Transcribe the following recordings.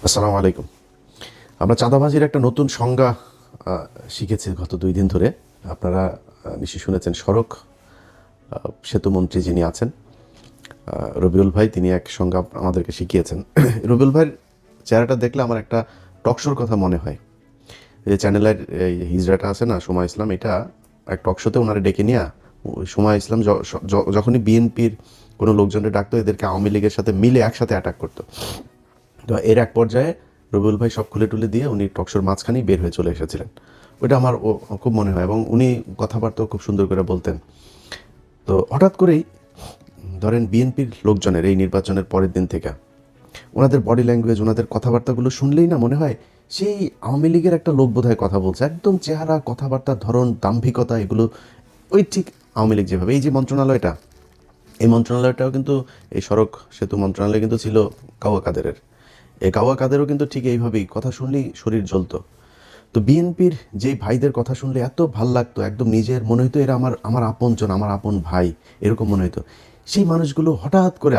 আসসালামু আলাইকুম। আমরা চাঁদাবাজির একটা নতুন সংজ্ঞা শিখেছি গত ২ দিন ধরে। আপনারা নিশ্চয়ই শুনেছেন সড়ক সেতুমন্ত্রী যিনি আছেন রবিউল ভাই, তিনি এক সংজ্ঞা আমাদেরকে শিখিয়েছেন। রবিউল ভাইয়ের চেহারাটা দেখলে আমার একটা টকশোর কথা মনে হয়। যে চ্যানেলের এই হিজড়াটা আছে না, সময় ইসলাম, এটা এক টকশোতে ওনারা ডেকে নিয়ে সময় ইসলাম যখনই বিএনপির কোনো লোকজনের ডাকতো, এদেরকে আওয়ামী লীগের সাথে মিলে একসাথে অ্যাটাক করতো। তো এর এক পর্যায়ে রবিউল ভাই সব খুলে টুলে দিয়ে উনি টকশোর মাঝখানেই বের হয়ে চলে এসেছিলেন। ওইটা আমার খুব মনে হয়, এবং উনি কথাবার্তাও খুব সুন্দর করে বলতেন। তো হঠাৎ করেই ধরেন বিএনপির লোকজনের এই নির্বাচনের পরের দিন থেকে ওনাদের বডি ল্যাঙ্গুয়েজ, ওনাদের কথাবার্তাগুলো শুনলেই না মনে হয় সেই আওয়ামী লীগের একটা লোক বোধহয় কথা বলছে। একদম চেহারা, কথাবার্তার ধরন, দাম্ভিকতা, এগুলো ওই ঠিক আওয়ামী লীগ যেভাবে। এই যে মন্ত্রণালয়টা, এই মন্ত্রণালয়টাও কিন্তু, এই সড়ক সেতু মন্ত্রণালয় কিন্তু ছিল কাওয়া কাদেরের। এই কাওয়া কাদেরও কিন্তু ঠিক এইভাবেই কথা শুনলেই শরীর জ্বলতো। তো বিএনপির যেই ভাইদের কথা শুনলে এত ভাল লাগতো, একদম নিজের মনে হইতো এরা আমার আমার আপনজন, আমার আপন ভাই, এরকম মনে হইতো। সেই মানুষগুলো হঠাৎ করে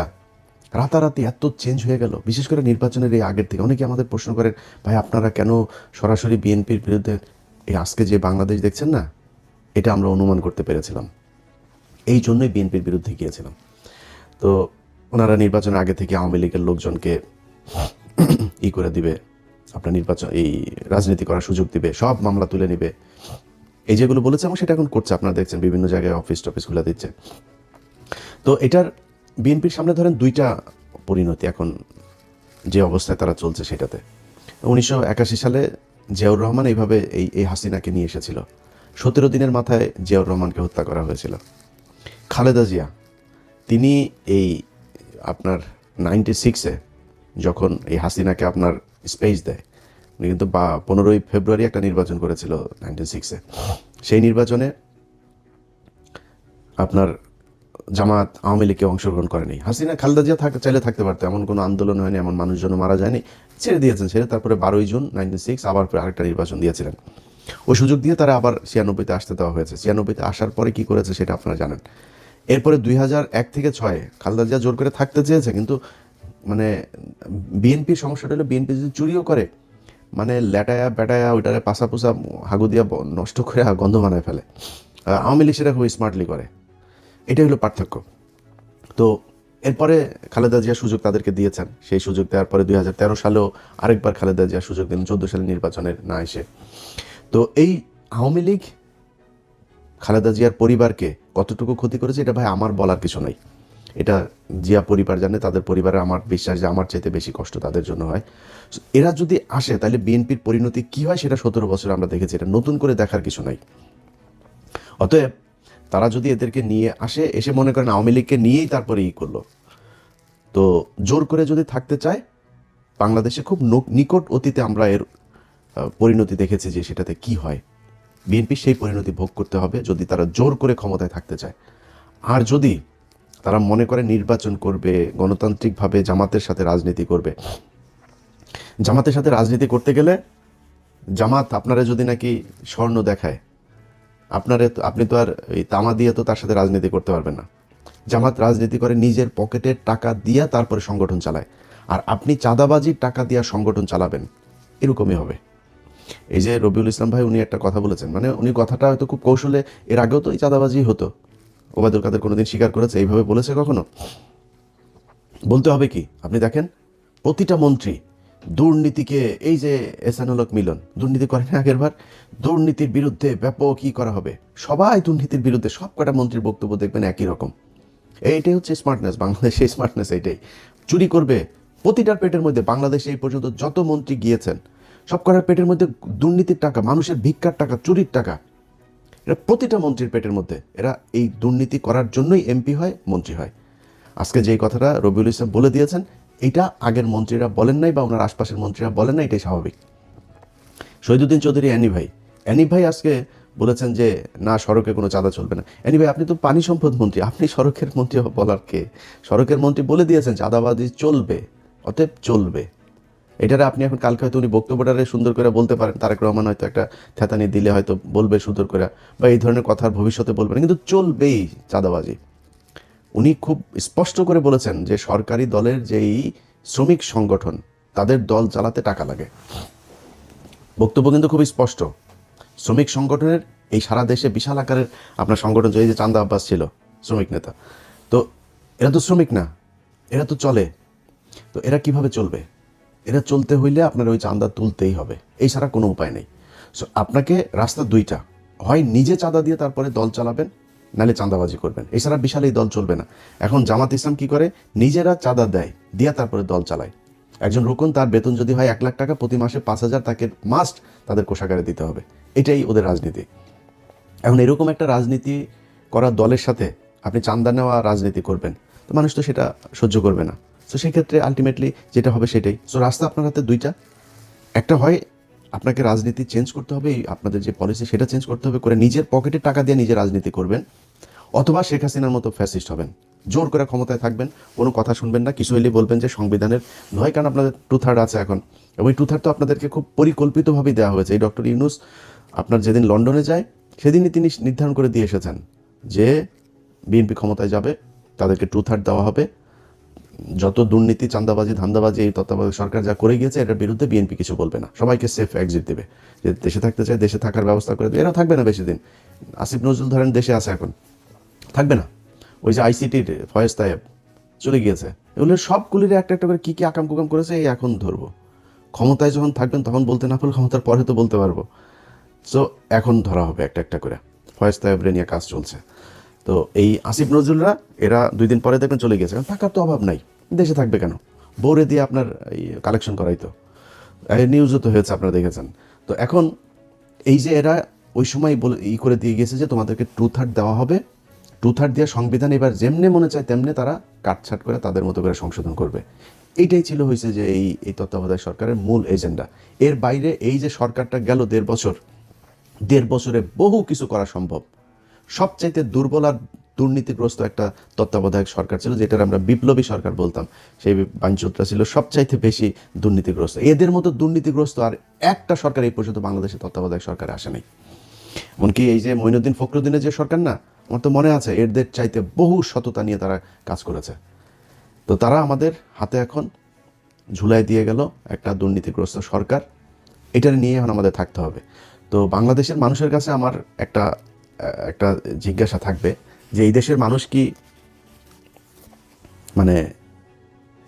রাতারাতি এত চেঞ্জ হয়ে গেল, বিশেষ করে নির্বাচনের এই আগের থেকে। অনেকে আমাদের প্রশ্ন করেন, ভাই আপনারা কেন সরাসরি বিএনপির বিরুদ্ধে? এই আজকে যে বাংলাদেশ দেখছেন না, এটা আমরা অনুমান করতে পেরেছিলাম, এই জন্যই বিএনপির বিরুদ্ধে গিয়েছিলাম। তো ওনারা নির্বাচনের আগে থেকে আওয়ামী লীগের লোকজনকে করে দিবে, আপনার নির্বাচন, এই রাজনীতি করার সুযোগ দিবে, সব মামলা তুলে নিবে, এই যেগুলো বলেছে, এবং সেটা এখন করছে। আপনারা দেখছেন বিভিন্ন জায়গায় অফিস টফিস খুলে দিচ্ছে। তো এটার বিএনপির সামনে ধরেন দুইটা পরিণতি এখন, যে অবস্থায় তারা চলছে সেটাতে। 1981 সালে জিয়াউর রহমান এইভাবে এই হাসিনাকে নিয়ে এসেছিল। 17 দিনের মাথায় জিয়াউর রহমানকে হত্যা করা হয়েছিল। খালেদা জিয়া, তিনি এই আপনার 96-এ যখন এই হাসিনাকে আপনার স্পেস দেয়, উনি কিন্তু 15ই ফেব্রুয়ারি একটা নির্বাচন করেছিল 96-এ। সেই নির্বাচনে আপনার জামাত আওয়ামী লীগকে অংশগ্রহণ করেনি। হাসিনা, খালেদা জিয়া চাইলে থাকতে পারতো, এমন কোনো আন্দোলন হয়নি, এমন মানুষজন মারা যায়নি, ছেড়ে দিয়েছেন। তারপরে 12ই জুন 96 আবার আরেকটা নির্বাচন দিয়েছিলেন। ওই সুযোগ দিয়ে তারা আবার 96-তে আসতে দেওয়া হয়েছে। 96-তে আসার পরে কি করেছে সেটা আপনারা জানেন। এরপরে 2001 থেকে 6 খালেদা জিয়া জোর করে থাকতে চেয়েছে, কিন্তু মানে বিএনপির সমস্যাটা হলো, বিএনপি যদি চুরিও করে, মানে ল্যাটায়া ব্যাটায়া ওইটারে পাশা পোসা হাগু দিয়া নষ্ট করে গন্ধ বানায় ফেলে। আওয়ামী লীগ সেটা খুব স্মার্টলি করে। এটাই হলো পার্থক্য। তো এরপরে খালেদা জিয়া সুযোগ তাদেরকে দিয়েছেন। সেই সুযোগ দেওয়ার পরে 2013 সালেও আরেকবার খালেদা জিয়া সুযোগ দিলেন, 14 সালের নির্বাচনের না এসে। তো এই আওয়ামী লীগ খালেদা জিয়ার পরিবারকে কতটুকু ক্ষতি করেছে, এটা ভাই আমার বলার কিছু নাই। এটা জিয়া পরিবার জানে, তাদের পরিবারে আমার বিশ্বাস যে আমার চাইতে বেশি কষ্ট তাদের জন্য হয়। এরা যদি আসে তাহলে বিএনপির পরিণতি কি হয় সেটা 17 বছর আমরা দেখেছি, এটা নতুন করে দেখার কিছু নাই। অতএব তারা যদি এদেরকে নিয়ে আসে, এসে মনে করেন আওয়ামী লীগকে নিয়েই তারপরে করলো, তো জোর করে যদি থাকতে চায়, বাংলাদেশে খুব নিকট অতীতে আমরা এর পরিণতি দেখেছি যে সেটাতে কি হয়। বিএনপি সেই পরিণতি ভোগ করতে হবে যদি তারা জোর করে ক্ষমতায় থাকতে চায়। আর যদি তারা মনে করে নির্বাচন করবে, গণতান্ত্রিকভাবে জামাতের সাথে রাজনীতি করবে, জামাতের সাথে রাজনীতি করতে গেলে জামাত আপনারা যদি নাকি স্বর্ণ দেখায়, আপনি তো আর এই তামা দিয়ে তো তার সাথে রাজনীতি করতে পারবেন না। জামাত রাজনীতি করে নিজের পকেটের টাকা দিয়া তারপরে সংগঠন চালায়, আর আপনি চাঁদাবাজির টাকা দিয়া সংগঠন চালাবেন, এরকমই হবে। এই যে রবিউল ইসলাম ভাই, উনি একটা কথা বলেছেন, মানে উনি কথাটা হয়তো খুব কৌশলে, এর আগেও তো এই চাঁদাবাজি হতো, ওবায়দুল কাদের কোনোদিন স্বীকার করেছে এইভাবে বলেছে কখনো? বলতে হবে কি, আপনি দেখেন প্রতিটা মন্ত্রী দুর্নীতিকে, এই যে এহসানুল হক মিলন দুর্নীতি করেন আগের বার, দুর্নীতির বিরুদ্ধে ব্যাপক কি করা হবে, সবাই দুর্নীতির বিরুদ্ধে, সব কটা মন্ত্রীর বক্তব্য দেখবেন একই রকম। এইটাই হচ্ছে স্মার্টনেস, বাংলাদেশের স্মার্টনেস এইটাই। চুরি করবে প্রতিটার পেটের মধ্যে, বাংলাদেশে এই পর্যন্ত যত মন্ত্রী গিয়েছেন সব কটার পেটের মধ্যে দুর্নীতির টাকা, মানুষের ভিক্ষার টাকা, চুরির টাকা, এরা প্রতিটা মন্ত্রীর পেটের মধ্যে। এরা এই দুর্নীতি করার জন্যই এমপি হয়, মন্ত্রী হয়। আজকে যেই কথাটা রবিউল ইসলাম বলে দিয়েছেন, এটা আগের মন্ত্রীরা বলেন নাই, বা ওনার আশপাশের মন্ত্রীরা বলেন না, এটাই স্বাভাবিক। শহীদুদ্দিন চৌধুরী অ্যানি ভাই আজকে বলেছেন যে না, সড়কে কোনো চাঁদা চলবে না। অ্যানি ভাই, আপনি তো পানি সম্পদ মন্ত্রী, আপনি সড়কের মন্ত্রী বলার কে? সড়কের মন্ত্রী বলে দিয়েছেন চাঁদাবাজি চলবে, অতএব চলবে। এটারে আপনি এখন কালকে হয়তো উনি বক্তব্যটারে সুন্দর করে বলতে পারেন, তারেক রহমান হয়তো একটা থ্যাতানি দিলে হয়তো বলবে সুন্দর করে, বা এই ধরনের কথার ভবিষ্যতে বলবেন, কিন্তু চলবেই চাঁদাবাজি। উনি খুব স্পষ্ট করে বলেছেন যে সরকারি দলের যেই শ্রমিক সংগঠন, তাদের দল চালাতে টাকা লাগে। বক্তব্য কিন্তু খুবই স্পষ্ট। শ্রমিক সংগঠনের এই সারা দেশে বিশাল আকারের আপনার সংগঠন, এই যে চান্দা আব্বাস ছিল শ্রমিক নেতা, তো এরা তো শ্রমিক না, এরা তো চলে। তো এরা কিভাবে চলবে? এরা চলতে হইলে আপনার ওই চাঁদা তুলতেই হবে, এই ছাড়া কোনো উপায় নেই। সো আপনাকে রাস্তা দুইটা, হয় নিজে চাঁদা দিয়ে তারপরে দল চালাবেন, নাহলে চাঁদাবাজি করবেন, এছাড়া বিশাল এই দল চলবে না। এখন জামাত ইসলাম কি করে? নিজেরা চাঁদা দেয়, দিয়া তারপরে দল চালায়। একজন রুকন, তার বেতন যদি হয় 1 লাখ টাকা, প্রতি মাসে 5,000 তাকে মাস্ট তাদের কোষাগারে দিতে হবে। এটাই ওদের রাজনীতি। এখন এরকম একটা রাজনীতি করা দলের সাথে আপনি চাঁদা নেওয়া রাজনীতি করবেন, তো মানুষ তো সেটা সহ্য করবে না। তো সেক্ষেত্রে আলটিমেটলি যেটা হবে সেটাই। সো রাস্তা আপনার হাতে দুইটা, একটা হয় আপনাকে রাজনীতি চেঞ্জ করতে হবে, আপনাদের যে পলিসি সেটা চেঞ্জ করতে হবে, করে নিজের পকেটে টাকা দিয়ে নিজে রাজনীতি করবেন, অথবা শেখ হাসিনার মতো ফ্যাসিস্ট হবেন, জোর করে ক্ষমতায় থাকবেন, কোনো কথা শুনবেন না, কিছু হলেই বলবেন যে সংবিধানের নয়, কারণ আপনাদের 2/3 আছে এখন, এবং এই 2/3 তো আপনাদেরকে খুব পরিকল্পিতভাবেই দেওয়া হয়েছে। এই ডক্টর ইউনূস আপনার যেদিন লন্ডনে যায় সেদিনই তিনি নির্ধারণ করে দিয়ে এসেছেন যে বিএনপি ক্ষমতায় যাবে, তাদেরকে 2/3 দেওয়া হবে, যত দুর্নীতি, চাঁদাবাজি, ধান্দাবাজি এই তত্ত্বাবধায়ক সরকার যা করে গিয়েছে এটার বিরুদ্ধে বিএনপি কিছু বলবে না, সবাইকে সেফ এক্সিট দেবে, যে দেশে থাকতে চায় দেশে থাকার ব্যবস্থা করে দেবে। এরাও থাকবে না বেশি দিন। আসিফ নজরুল ধরেন দেশে আছে, এখন থাকবে না। ওই যে আইসিটির ফয়েজ তায়েব চলে গিয়েছে, এগুলো সবগুলির একটা একটা করে কী কী আকাম কুকাম করেছে এই এখন ধরবো। ক্ষমতায় যখন থাকবেন তখন বলতে না পারলে ক্ষমতার পরে তো বলতে পারবো। সো এখন ধরা হবে একটা একটা করে। ফয়েজ তায়েবরে নিয়ে কাজ চলছে। তো এই আসিফ নজরুলরা এরা 2 দিন পরে দেখবেন চলে গেছে, কারণ টাকার তো অভাব নাই, দেশে থাকবে কেন? বউরে দিয়ে আপনার এই কালেকশন করাইতো, নিউজও তো হয়েছে, আপনারা দেখেছেন। তো এখন এই যে এরা ওই সময় বলে করে দিয়ে গেছে যে তোমাদেরকে 2/3 দেওয়া হবে, 2/3 দিয়ে সংবিধান এবার যেমনে মনে চায় তেমনে তারা কাটছাট করে তাদের মতো করে সংশোধন করবে। এইটাই ছিল হয়েছে যে এই তত্ত্বাবধায়ক সরকারের মূল এজেন্ডা। এর বাইরে এই যে সরকারটা গেল 1.5 বছর, 1.5 বছরে বহু কিছু করা সম্ভব। সবচাইতে দুর্বল আর দুর্নীতিগ্রস্ত একটা তত্ত্বাবধায়ক সরকার ছিল, যেটার আমরা বিপ্লবী সরকার বলতাম, সেই বাঞ্চুতরা ছিল সবচাইতে বেশি দুর্নীতিগ্রস্ত। এদের মতো দুর্নীতিগ্রস্ত আর একটা সরকার এই পর্যন্ত বাংলাদেশের তত্ত্বাবধায়ক সরকারে আসে নাই। এমনকি এই যে মঈনুদ্দিন ফখরুদ্দিনের যে সরকার না, আমার তো মনে আছে এদের চাইতে বহু সততা নিয়ে তারা কাজ করেছে। তো তারা আমাদের হাতে এখন ঝুলাই দিয়ে গেল একটা দুর্নীতিগ্রস্ত সরকার, এটা নিয়ে এখন আমাদের থাকতে হবে। তো বাংলাদেশের মানুষের কাছে আমার একটা জিজ্ঞাসা থাকবে যে এই দেশের মানুষ কি মানে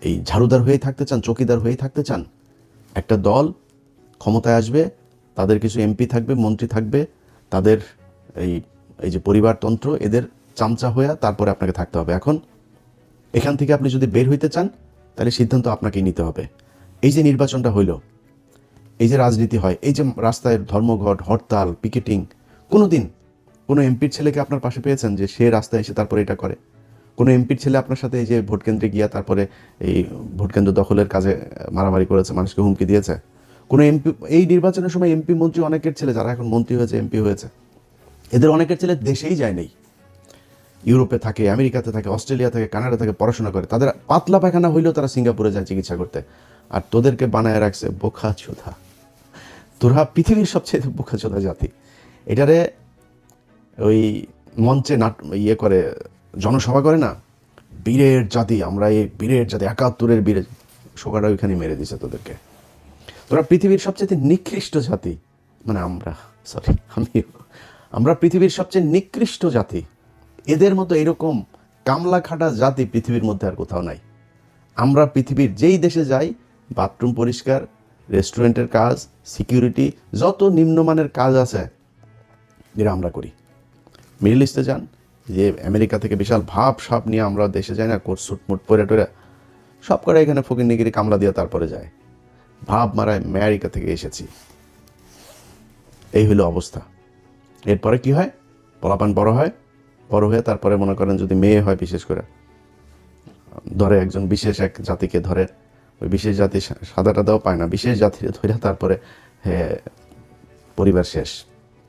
এই ঝাড়ুদার হয়েই থাকতে চান, চকিদার হয়েই থাকতে চান? একটা দল ক্ষমতায় আসবে, তাদের কিছু এমপি থাকবে, মন্ত্রী থাকবে, তাদের এই যে পরিবারতন্ত্র, এদের চামচা হয়ে তারপরে আপনাকে থাকতে হবে। এখন এখান থেকে আপনি যদি বের হইতে চান তাহলে সিদ্ধান্ত আপনাকেই নিতে হবে। এই যে নির্বাচনটা হইল, এই যে রাজনীতি হয়, এই যে রাস্তায় ধর্মঘট, হরতাল, পিকেটিং, কোনো এমপির ছেলেকে আপনার পাশে পেয়েছেন যে সে রাস্তায় এসে তারপরে এটা করে? কোনো এমপির ছেলে আপনার সাথে এই যে ভোট কেন্দ্রে গিয়া তারপরে এই ভোটকেন্দ্র দখলের কাজে মারামারি করেছে, মানুষকে হুমকি দিয়েছে? কোনো এমপি এই নির্বাচনের সময় এমপি মন্ত্রী অনেকের ছেলে যারা এখন মন্ত্রী হয়েছে, এমপি হয়েছে, এদের অনেকের ছেলে দেশেই যায় নাই, ইউরোপে থাকে, আমেরিকাতে থাকে, অস্ট্রেলিয়া থাকে, কানাডা থাকে, পড়াশোনা করে। তাদের পাতলা পায়খানা হইলেও তারা সিঙ্গাপুরে যায় চিকিৎসা করতে, আর তোদেরকে বানায় রাখছে বোকা চোদা। তোরা পৃথিবীর সবচেয়ে বোকা চোদা জাতি। এটারে ওই মঞ্চে করে জনসভা করে না, বীরের জাতি, আমরা এই বীরের জাতি, 71-এর বীরের শোকাটা ওইখানে মেরে দিছে তোদেরকে। তোরা পৃথিবীর সবচেয়ে নিকৃষ্ট জাতি, মানে আমরা পৃথিবীর সবচেয়ে নিকৃষ্ট জাতি। এদের মতো এরকম কামলা খাটা জাতি পৃথিবীর মধ্যে আর কোথাও নাই। আমরা পৃথিবীর যেই দেশে যাই, বাথরুম পরিষ্কার, রেস্টুরেন্টের কাজ, সিকিউরিটি, যত নিম্নমানের কাজ আছে যেটা আমরা করি। মিডল ইস্টে যান, যে আমেরিকা থেকে বিশাল ভাব সাপ নিয়ে আমরা দেশে যাই না, কোট সুট মুট পরে টরে, সব করে এখানে ফকিরনিগিরি কামলা দিয়ে তারপরে যায়, ভাব মারায় আমেরিকা থেকে এসেছি। এই হলো অবস্থা। এরপরে কি হয়? পোলাপান বড় হয়ে তারপরে মনে করেন যদি মেয়ে হয়, বিশেষ করে ধরে একজন বিশেষ এক জাতিকে ধরে, ওই বিশেষ জাতি সাদাটাও পায় না, বিশেষ জাতিকে ধরে তারপরে পরিবার শেষ।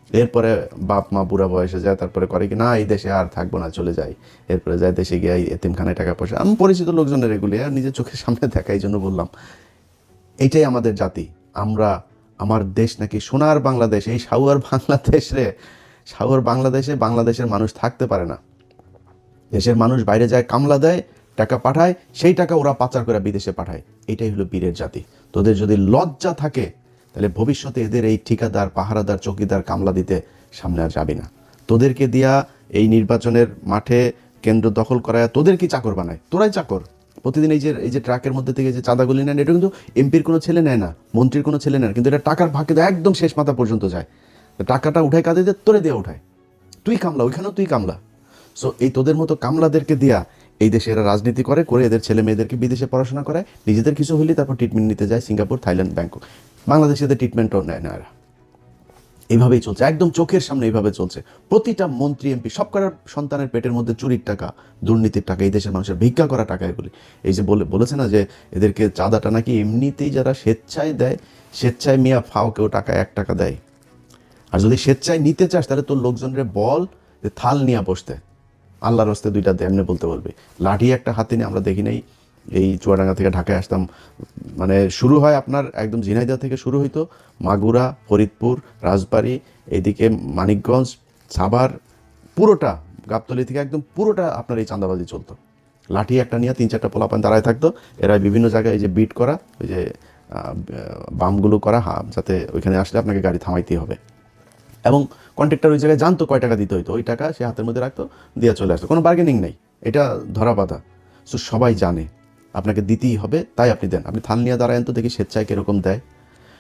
এরপরে বাপ মা বুড়া বয়সে যায়, তারপরে করে কি না এই দেশে আর থাকবো না, চলে যায়। এরপরে যায় দেশে গিয়ে এতিমখানায় টাকা পয়সা, আমি পরিচিত লোকজনের এগুলি আর নিজের চোখের সামনে দেখা, এই জন্য বললাম এইটাই আমাদের জাতি। আমার দেশ নাকি সোনার বাংলাদেশ, এই সাউয়ার বাংলাদেশে বাংলাদেশের মানুষ থাকতে পারে না। দেশের মানুষ বাইরে যায়, কামলা দেয়, টাকা পাঠায়, সেই টাকা ওরা পাচার করে বিদেশে পাঠায়। এটাই হলো বীরের জাতি। তোদের যদি লজ্জা থাকে তাহলে ভবিষ্যতে এদের এই ঠিকাদার, পাহারাদার, চৌকিদার, কামলা দিতে সামনে আর যাবি না। তোদেরকে দিয়া এই নির্বাচনের মাঠে কেন্দ্র দখল করায় তোদের কি চাকর বানায়? তোরাই চাকর। প্রতিদিন এই যে ট্রাকের মধ্যে থেকে যে চাঁদাগুলি নেন, এটা কিন্তু এমপির কোনো ছেলে নেয় না, মন্ত্রীর কোনো ছেলে নেয় না, কিন্তু এটা টাকার ভাগে একদম শেষ মাথা পর্যন্ত যায়। টাকাটা উঠায় কাঁদে দিয়ে তোরে দিয়ে উঠায়, তুই কামলা, ওইখানেও তুই কামলা। সো এই তোদের মতো কামলাদেরকে দিয়া এই দেশে এরা রাজনীতি করে এদের ছেলে মেয়েদেরকে বিদেশে পড়াশোনা করায়, নিজেদের কিছু হইলে তারপর ট্রিটমেন্ট নিতে যায় সিঙ্গাপুর, থাইল্যান্ড, ব্যাংকক। বাংলাদেশে এদের ট্রিটমেন্টও নেয় না এরা। এইভাবেই চলছে, একদম চোখের সামনে এইভাবে চলছে। প্রতিটা মন্ত্রী, এমপি, সব করার সন্তানের পেটের মধ্যে চুরির টাকা, দুর্নীতির টাকা, এই দেশের মানুষের ভিক্ষা করা টাকা এগুলি। এই যে বলেছে না যে এদেরকে চাঁদাটা নাকি এমনিতেই যারা স্বেচ্ছায় দেয়, স্বেচ্ছায় মিয়া ফাও কেউ টাকা 1 টাকা দেয়। আর যদি স্বেচ্ছায় নিতে চাস তাহলে তোর লোকজনরে বল যে থাল নিয়ে বসতে, আল্লাহর হস্তে 2টা দে, এমনি বলতে বলবি। লাঠি একটা হাতে নিয়ে আমরা দেখি নাই এই চুয়াডাঙ্গা থেকে ঢাকায় আসতাম, মানে শুরু হয় আপনার একদম ঝিনাইদহ থেকে শুরু হইতো, মাগুরা, ফরিদপুর, রাজবাড়ী, এইদিকে মানিকগঞ্জ, সাভার, পুরোটা গাবতলী থেকে একদম পুরোটা আপনার এই চাঁদাবাজি চলতো। লাঠি একটা নিয়ে 3-4টা পোলাপান দাঁড়ায় থাকতো, এরা বিভিন্ন জায়গায় এই যে বিট করা, ওই যে বামগুলো করা, যাতে ওইখানে আসলে আপনাকে গাড়ি থামাইতেই হবে। এবং কন্ট্রাক্টর ওই জায়গায় জানতো কয় টাকা দিতে হইতো, ওই টাকা সে হাতের মধ্যে রাখতো, দিয়ে চলে আসতো, কোনো বার্গেনিং নেই, এটা ধরা বাঁধা। সো সবাই জানে আপনাকে দিতেই হবে, তাই আপনি দেন। আপনি থাল নিয়ে দাঁড়ায়েন তো দেখি স্বেচ্ছায় কীরকম দেয়।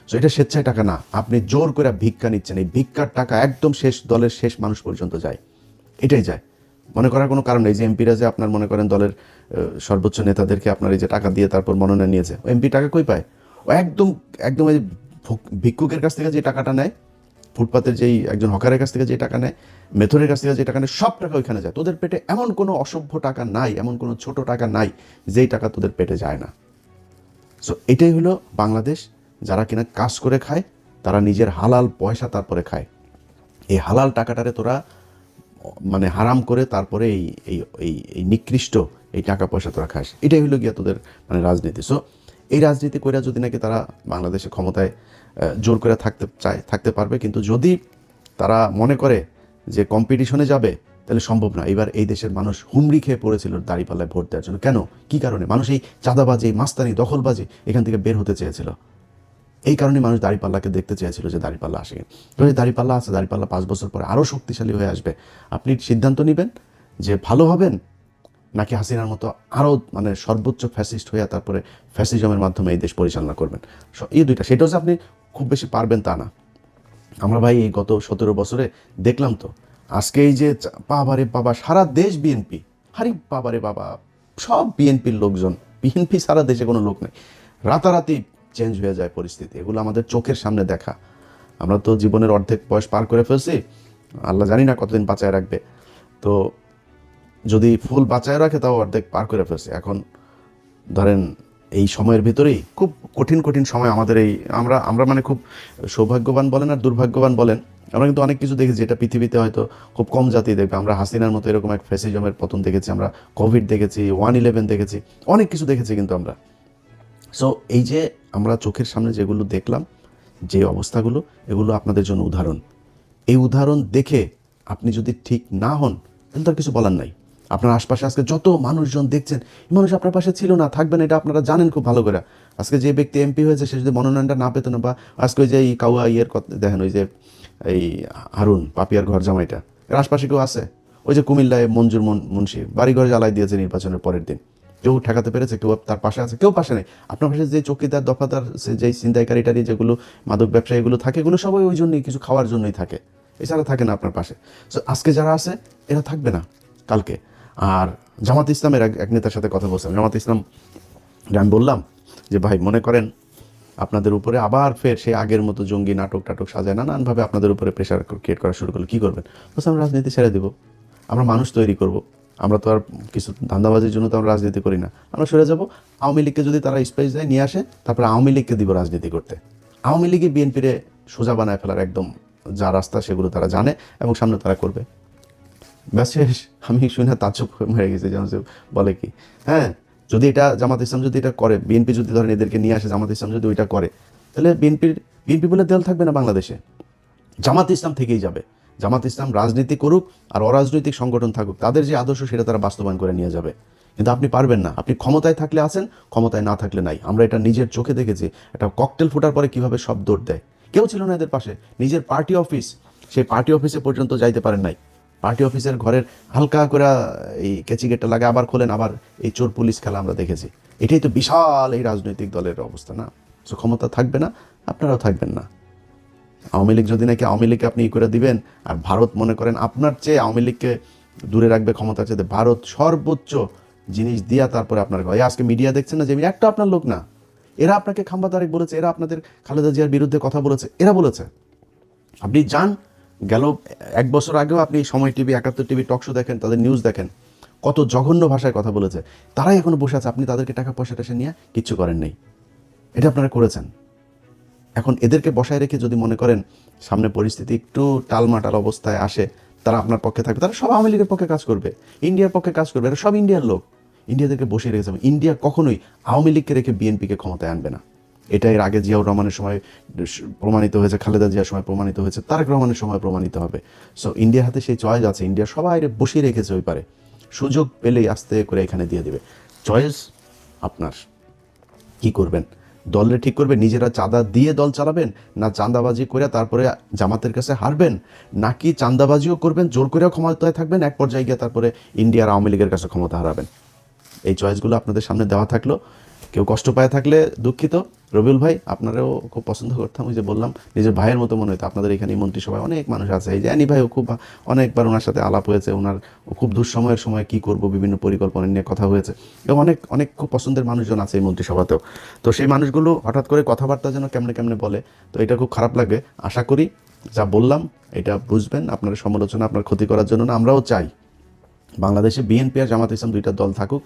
সো এটা স্বেচ্ছায় টাকা না, আপনি জোর করে ভিক্ষা নিচ্ছেন। এই ভিক্ষার টাকা একদম শেষ দলের শেষ মানুষ পর্যন্ত যায়, এটাই যায়। মনে করার কোনো কারণ নেই যে এমপিরা যে আপনার মনে করেন দলের সর্বোচ্চ নেতাদেরকে আপনার এই যে টাকা দিয়ে তারপর মনোনয়ন নিয়েছে, ও এমপি টাকা কই পায়? ও একদম একদম এই ভিক্ষুকের কাছ থেকে যে টাকাটা নেয়, ফুটপাতের যেই একজন হকারের কাছ থেকে যে টাকা নেয়, মেথরের কাছ থেকে যে টাকা নেয়, সব টাকা ওইখানে যায়। তোদের পেটে এমন কোনো অসভ্য টাকা নাই, এমন কোনো ছোট টাকা নাই যেই টাকা তোদের পেটে যায় না। সো এটাই হলো বাংলাদেশ। যারা কিনা কাজ করে খায় তারা নিজের হালাল পয়সা তারপরে খায়। এই হালাল টাকাটারে তোরা মানে হারাম করে তারপরে এই এই এই এই নিকৃষ্ট এই টাকা পয়সা তোরা খাস। এটাই হলো গিয়া তোদের মানে রাজনীতি। সো এই রাজনীতি করে যদি নাকি তারা বাংলাদেশে ক্ষমতায় জোর করে থাকতে চায়, থাকতে পারবে, কিন্তু যদি তারা মনে করে যে কম্পিটিশনে যাবে তাহলে সম্ভব না। এবার এই দেশের মানুষ হুমড়ি খেয়ে পড়েছিল দাঁড়িপাল্লায় ভোট দেওয়ার জন্য। কেন, কি কারণে? মানুষ এই চাঁদাবাজি, মাস্তানি, দখলবাজি এখান থেকে বের হতে চেয়েছিল। এই কারণে মানুষ দাঁড়িপাল্লাকে দেখতে চেয়েছিল যে দাঁড়িপাল্লা আসে। যদি দাঁড়িপাল্লা আছে, দাঁড়িপাল্লা 5 বছর পরে আরও শক্তিশালী হয়ে আসবে। আপনি সিদ্ধান্ত নেবেন যে ভালো হবেন নাকি হাসিনার মতো আরও মানে সর্বোচ্চ ফ্যাসিস্ট হয়ে তারপরে ফ্যাসিজমের মাধ্যমে এই দেশ পরিচালনা করবেন। এই দুইটা, সেটা হচ্ছে আপনি খুব বেশি পারবেন তা না। আমরা ভাই এই গত 17 বছরে দেখলাম তো, আজকে এই যে বাবারে বাবা সারা দেশ বিএনপি, হারি বাবারে বাবা সব বিএনপির লোকজন, বিএনপি সারা দেশে কোনো লোক নেই, রাতারাতি চেঞ্জ হয়ে যায় পরিস্থিতি। এগুলো আমাদের চোখের সামনে দেখা। আমরা তো জীবনের অর্ধেক বয়স পার করে ফেলছি, আল্লাহ জানি না কতদিন বাঁচায় রাখবে। তো যদি ফুল বাঁচায় রাখে তাও অর্ধেক পার করে ফেলছে। এখন ধরেন এই সময়ের ভিতরেই খুব কঠিন কঠিন সময় আমাদের এই আমরা মানে খুব সৌভাগ্যবান বলেন আর দুর্ভাগ্যবান বলেন, আমরা কিন্তু অনেক কিছু দেখেছি যেটা পৃথিবীতে হয়তো খুব কম জাতি দেখবে। আমরা হাসিনার মতো এরকম এক ফ্যাসিজমের পতন দেখেছি, আমরা কোভিড দেখেছি, 1/11 দেখেছি, অনেক কিছু দেখেছি কিন্তু আমরা। সো এই যে আমরা চোখের সামনে যেগুলো দেখলাম, যে অবস্থাগুলো, এগুলো আপনাদের জন্য উদাহরণ। এই উদাহরণ দেখে আপনি যদি ঠিক না হন তাহলে তার কিছু বলার নাই। আপনার আশপাশে আজকে যত মানুষজন দেখছেন, এই মানুষ আপনার পাশে ছিল না, থাকবেন, এটা আপনারা জানেন খুব ভালো করে। আজকে যে ব্যক্তি এমপি হয়েছে সে যদি মনোনয়নটা না পেত না, বা আজকে ওই যে এই কাউয়া ইয়ের কথা দেখেন, ওই যে এই হারুন পাপিয়ার ঘর জামাইটা, এর আশপাশে কেউ আছে? ওই যে কুমিল্লায় মঞ্জুর মুন্সি বাড়িঘর জ্বালাই দিয়েছে নির্বাচনের পরের দিন। কেউ ঠেকাতে পেরেছে? কেউ তার পাশে আছে? কেউ পাশে নেই। আপনার পাশে যে চৌকিদার, দফাদার, যে ছিনতাইকারীটারি, যেগুলো মাদক ব্যবসায়ী এগুলো থাকে, এগুলো সবাই ওই জন্যই, কিছু খাওয়ার জন্যই থাকে, এছাড়া থাকে না আপনার পাশে। সো আজকে যারা আছে এরা থাকবে না কালকে। আর জামাত ইসলামের এক নেতার সাথে কথা বলছিলাম, জামাত ইসলাম আমি বললাম যে ভাই মনে করেন আপনাদের উপরে আবার ফের সেই আগের মতো জঙ্গি নাটক টাটক সাজায় নানানভাবে আপনাদের উপরে প্রেশার ক্রিয়েট করা শুরু করলো, কী করবেন? বলছে আমরা রাজনীতি ছেড়ে দেবো, আমরা মানুষ তৈরি করব, আমরা তো আর কিছু ধান্দাবাজির জন্য তো আমরা রাজনীতি করি না, আমরা সরে যাব। আওয়ামী লীগকে যদি তারা স্পেস দেয় নিয়ে আসে, তারপরে আওয়ামী লীগকে দিব রাজনীতি করতে। আওয়ামী লীগই বিএনপিরে সোজা বানায় ফেলার একদম যা রাস্তা সেগুলো তারা জানে এবং সামনে তারা করবে। ব্যাস শেষ। আমি শুনে তাজ্জব হয়ে গেছি, যেন বলে কি, হ্যাঁ যদি এটা জামাত ইসলাম যদি এটা করে, বিএনপি যদি ধরেন এদেরকে নিয়ে আসে, জামাত ইসলাম যদি ওইটা করে, তাহলে বিএনপি বলে দল থাকবে না বাংলাদেশে, জামাত ইসলাম থেকেই যাবে। জামাত ইসলাম রাজনীতি করুক আর অরাজনৈতিক সংগঠন থাকুক, তাদের যে আদর্শ সেটা তারা বাস্তবায়ন করে নিয়ে যাবে। কিন্তু আপনি পারবেন না। আপনি ক্ষমতায় থাকলে আছেন, ক্ষমতায় না থাকলে নাই। আমরা এটা নিজের চোখে দেখেছি। একটা ককটেল ফোটার পরে কিভাবে সব দৌড় দেয়। কেউ ছিল না এদের পাশে। নিজের পার্টি অফিস, সেই পার্টি অফিসে পর্যন্ত যাইতে পারেন নাই। পার্টি অফিসের ঘরের হালকা করে এই কেচি গেটটা লাগে, আবার খোলেন, আবার এই চোর পুলিশ খেলা আমরা দেখেছি। এটাই তো বিশাল এই রাজনৈতিক দলের অবস্থা না? সো ক্ষমতা থাকবে না, আপনারাও থাকবেন না। আওয়ামী লীগ যদি নাকি আওয়ামী লীগকে আপনি করে দিবেন, আর ভারত মনে করেন আপনার চেয়ে আওয়ামী লীগকে দূরে রাখবে ক্ষমতা চেয়ে, ভারত সর্বোচ্চ জিনিস দিয়া তারপরে আপনার আজকে মিডিয়া দেখছেন না যে একটা আপনার লোক না, এরা আপনাকে খাম্বা তারেক বলেছে, এরা আপনাদের খালেদা জিয়ার বিরুদ্ধে কথা বলেছে, এরা বলেছে। আপনি যান, গেল 1 বছর আগেও আপনি সময় টিভি, 71 টিভি টক শো দেখেন, তাদের নিউজ দেখেন, কত জঘন্য ভাষায় কথা বলেছে। তারাই এখনো বসে আছে, আপনি তাদেরকে টাকা পয়সা টয়সা নিয়ে কিচ্ছু করেন নাই। এটা আপনারা করেছেন। এখন এদেরকে বসায় রেখে যদি মনে করেন সামনে পরিস্থিতি একটু টালমাটাল অবস্থায় আসে, তারা আপনার পক্ষে থাকবে, তারা সব আওয়ামী লীগের পক্ষে কাজ করবে, ইন্ডিয়ার পক্ষে কাজ করবে, এরা সব ইন্ডিয়ার লোক। ইন্ডিয়াদেরকে বসিয়ে রেখেছে। ইন্ডিয়া কখনোই আওয়ামী লীগকে রেখে বিএনপিকে ক্ষমতায় আনবে না। এটা এর আগে জিয়াউর রহমানের সময় প্রমাণিত হয়েছে, খালেদা জিয়ার সময় প্রমাণিত হয়েছে, তারেক রহমানের সময় প্রমাণিত হবে। সো ইন্ডিয়ার হাতে সেই চয়েস আছে, ইন্ডিয়া সবাই বসিয়ে রেখেছে ওই পারে, সুযোগ পেলেই আস্তে করে এখানে দিয়ে দেবে। চয়েস আপনার, কি করবেন? দলরে ঠিক করবে, নিজেরা চাঁদা দিয়ে দল চালাবেন, না চাঁদাবাজি করে তারপরে জামাতের কাছে হারবেন, নাকি চাঁদাবাজিও করবেন, জোর করেও ক্ষমতায় থাকবেন, এক পর্যায়ে গিয়ে তারপরে ইন্ডিয়ার আওয়ামী লীগের কাছে ক্ষমতা হারাবেন। এই চয়েসগুলো আপনাদের সামনে দেওয়া থাকলো। কেউ কষ্ট পায় থাকলে দুঃখিত। রবিউল ভাই, আপনারাও খুব পছন্দ করতাম, ওই যে বললাম নিজের ভাইয়ের মতো মনে হতো। আপনাদের এখানে মন্ত্রিসভায় অনেক মানুষ আছে, এই যে অ্যানি ভাইও খুব অনেকবার ওনার সাথে আলাপ হয়েছে, ওনার খুব দুঃসময়ের সময় কি করব বিভিন্ন পরিকল্পনা নিয়ে কথা হয়েছে, এবং অনেক অনেক খুব পছন্দের মানুষজন আছে এই মন্ত্রিসভাতেও। তো সেই মানুষগুলো হঠাৎ করে কথাবার্তা যেন কেমনে কেমনে বলে, তো এটা খুব খারাপ লাগে। আশা করি যা বললাম এটা বুঝবেন, আপনার সমালোচনা আপনার ক্ষতি করার জন্য না। আমরাও চাই বাংলাদেশে বিএনপি আর জামাত ইসলাম দুইটা দল থাকুক,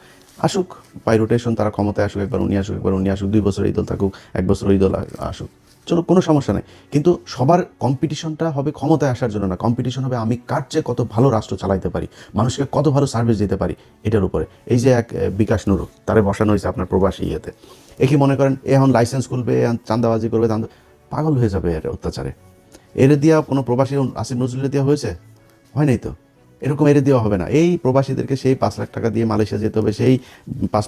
আসুক বাই রোটেশন, তারা ক্ষমতায় আসুক, একবার উনি আসুক, একবার উনি আসুক, 2 বছর এই দল থাকুক, 1 বছর এই দল আসুক, চলো, কোনো সমস্যা নেই। কিন্তু সবার কম্পিটিশনটা হবে ক্ষমতায় আসার জন্য না, কম্পিটিশন হবে আমি কার চেয়ে কত ভালো রাষ্ট্র চালাইতে পারি, মানুষকে কত ভালো সার্ভিস দিতে পারি, এটার উপরে। এই যে এক বিকাশ নুরু, তারে বসানো হয়েছে আপনার প্রবাসী ইয়েতে, একে মনে করেন এখন লাইসেন্স খুলবে, চাঁদাবাজি করবে, পাগল হয়ে যাবে এর অত্যাচারে। এর দিয়া কোনো প্রবাসী আসিফ নজরুলের দেওয়া হয়েছে? হয় নাই তো। এরকম এড়ে দেওয়া হবে না। এই প্রবাসীদেরকে সেই 5 লাখ টাকা দিয়ে মালয়েশিয়া যেতে হবে, সেই 5